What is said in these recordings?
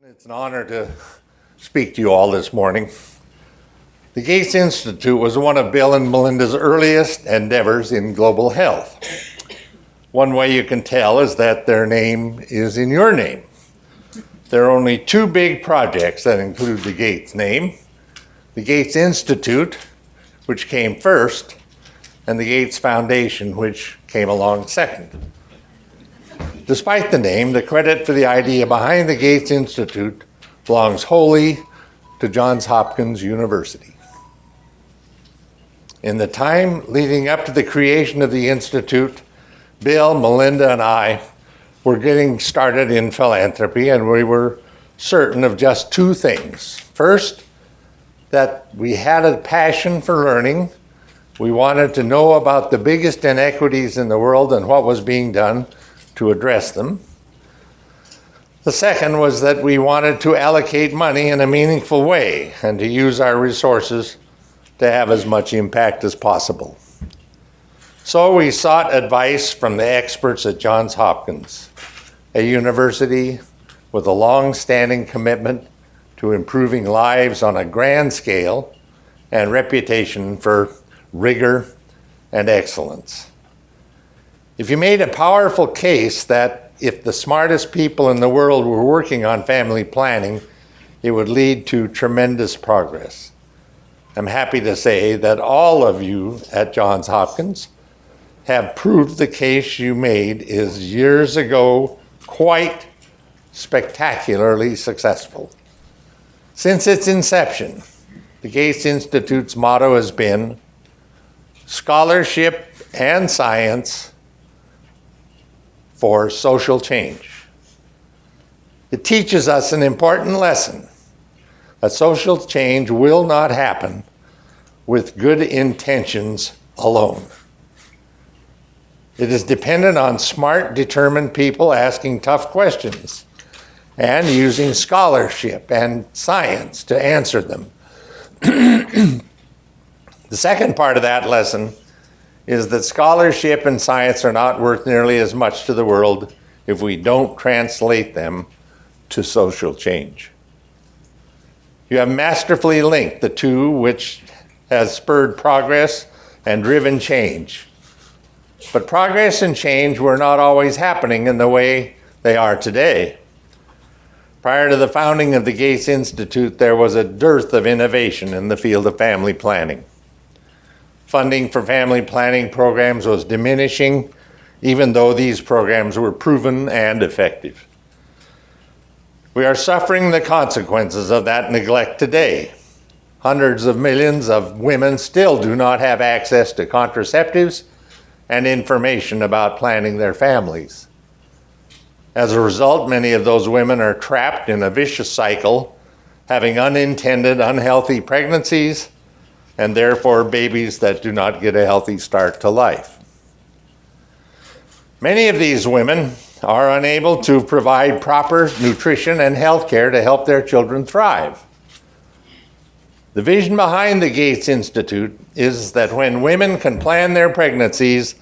It's an honor to speak to you all this morning. The Gates Institute was one of Bill and Melinda's earliest endeavors in global health. One way you can tell is that their name is in your name. There are only two big projects that include the Gates name: the Gates Institute, which came first, and the Gates Foundation, which came along second. Despite the name, the credit for the idea behind the Gates Institute belongs wholly to Johns Hopkins University. In the time leading up to the creation of the Institute, Bill, Melinda, and I were getting started in philanthropy, and we were certain of just two things. First, that we had a passion for learning. We wanted to know about the biggest inequities in the world and what was being done to address them. The second was that we wanted to allocate money in a meaningful way and to use our resources to have as much impact as possible. So we sought advice from the experts at Johns Hopkins, a university with a long-standing commitment to improving lives on a grand scale and reputation for rigor and excellence. If you made a powerful case that if the smartest people in the world were working on family planning, it would lead to tremendous progress. I'm happy to say that all of you at Johns Hopkins have proved the case you made is years ago quite spectacularly successful. Since its inception, the Gates Institute's motto has been scholarship and science for social change. It teaches us an important lesson that social change will not happen with good intentions alone. It is dependent on smart, determined people asking tough questions and using scholarship and science to answer them. The second part of that lesson is that scholarship and science are not worth nearly as much to the world if we don't translate them to social change. You have masterfully linked the two, which has spurred progress and driven change. But progress and change were not always happening in the way they are today. Prior to the founding of the Gates Institute, there was a dearth of innovation in the field of family planning. Funding for family planning programs was diminishing, even though these programs were proven and effective. We are suffering the consequences of that neglect today. Hundreds of millions of women still do not have access to contraceptives and information about planning their families. As a result, many of those women are trapped in a vicious cycle, having unintended, unhealthy pregnancies, and therefore babies that do not get a healthy start to life. Many of these women are unable to provide proper nutrition and health care to help their children thrive. The vision behind the Gates Institute is that when women can plan their pregnancies,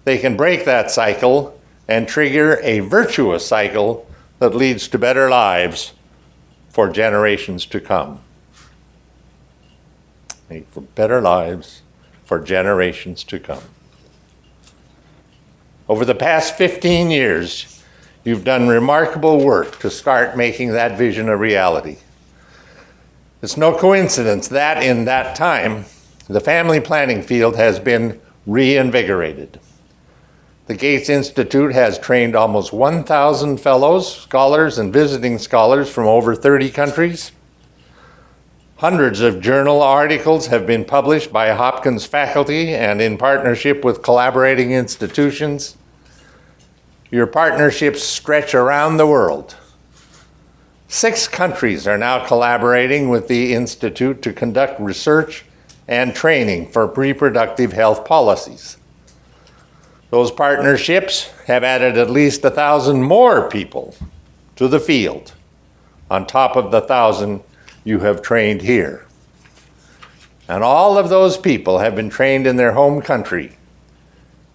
they can break that cycle and trigger a virtuous cycle that leads to better lives for generations to come. For better lives for generations to come. Over the past 15 years, you've done remarkable work to start making that vision a reality. It's no coincidence that in that time, the family planning field has been reinvigorated. The Gates Institute has trained almost 1,000 fellows, scholars, and visiting scholars from over 30 countries. Hundreds of journal articles have been published by Hopkins faculty and in partnership with collaborating institutions. Your partnerships stretch around the world. 6 countries are now collaborating with the Institute to conduct research and training for reproductive health policies. Those partnerships have added at least 1,000 more people to the field, on top of the 1,000 you have trained here. And all of those people have been trained in their home country,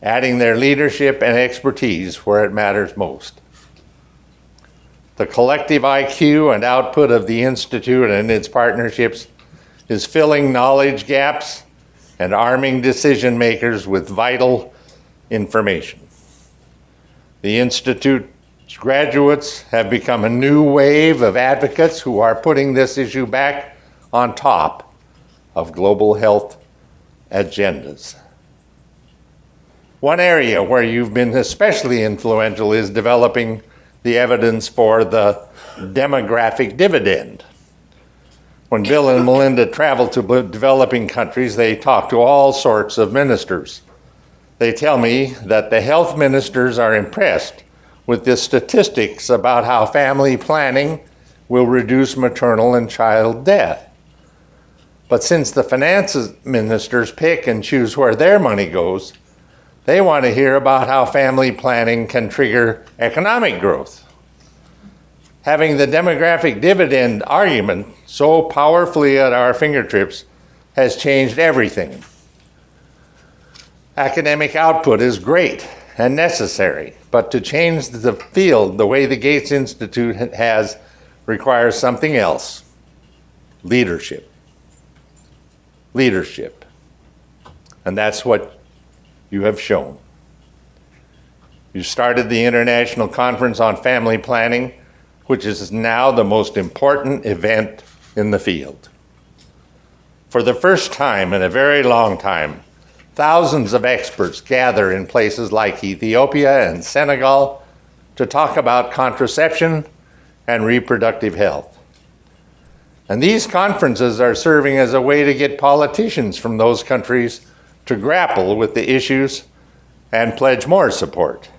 adding their leadership and expertise where it matters most. The collective IQ and output of the Institute and its partnerships is filling knowledge gaps and arming decision makers with vital information. The Institute's graduates have become a new wave of advocates who are putting this issue back on top of global health agendas. One area where you've been especially influential is developing the evidence for the demographic dividend. When Bill and Melinda travel to developing countries, they talk to all sorts of ministers. They tell me that the health ministers are impressed with the statistics about how family planning will reduce maternal and child death. But since the finance ministers pick and choose where their money goes, they want to hear about how family planning can trigger economic growth. Having the demographic dividend argument so powerfully at our fingertips has changed everything. Academic output is great and necessary, but to change the field the way the Gates Institute has requires something else: leadership. Leadership. And that's what you have shown. You started the International Conference on Family Planning, which is now the most important event in the field. For the first time in a very long time, thousands of experts gather in places like Ethiopia and Senegal to talk about contraception and reproductive health. And these conferences are serving as a way to get politicians from those countries to grapple with the issues and pledge more support.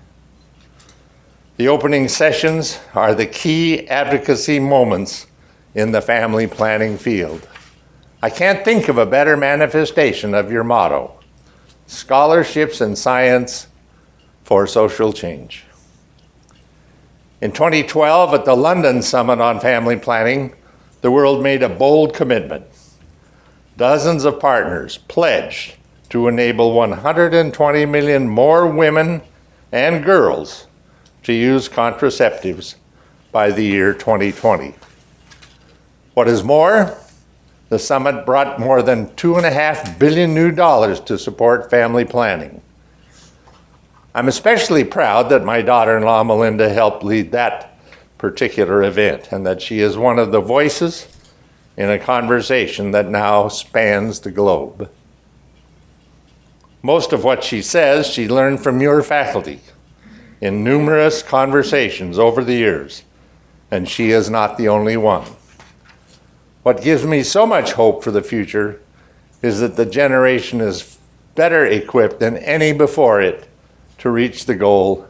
The opening sessions are the key advocacy moments in the family planning field. I can't think of a better manifestation of your motto: scholarships and science for social change. In 2012, at the London Summit on Family Planning, the world made a bold commitment. Dozens of partners pledged to enable 120 million more women and girls to use contraceptives by the year 2020. What is more, the summit brought more than $2.5 billion new to support family planning. I'm especially proud that my daughter-in-law Melinda helped lead that particular event, and that she is one of the voices in a conversation that now spans the globe. Most of what she says she learned from your faculty in numerous conversations over the years, and she is not the only one. What gives me so much hope for the future is that the generation is better equipped than any before it to reach the goal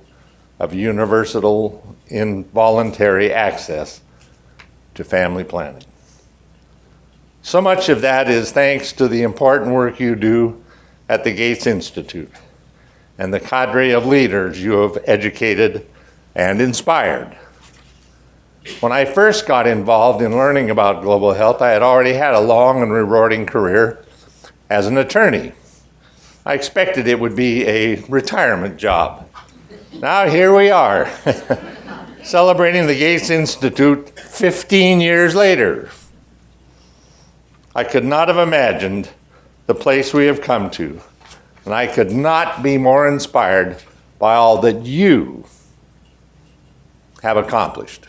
of universal involuntary access to family planning. So much of that is thanks to the important work you do at the Gates Institute and the cadre of leaders you have educated and inspired. When I first got involved in learning about global health, I had already had a long and rewarding career as an attorney. I expected it would be a retirement job. Now here we are, celebrating the Gates Institute 15 years later. I could not have imagined the place we have come to, and I could not be more inspired by all that you have accomplished.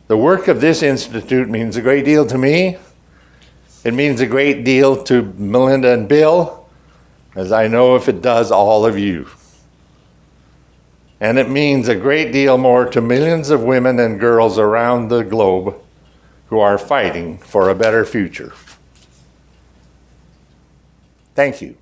The work of this institute means a great deal to me. It means a great deal to Melinda and Bill, as I know if it does all of you. And it means a great deal more to millions of women and girls around the globe who are fighting for a better future. Thank you.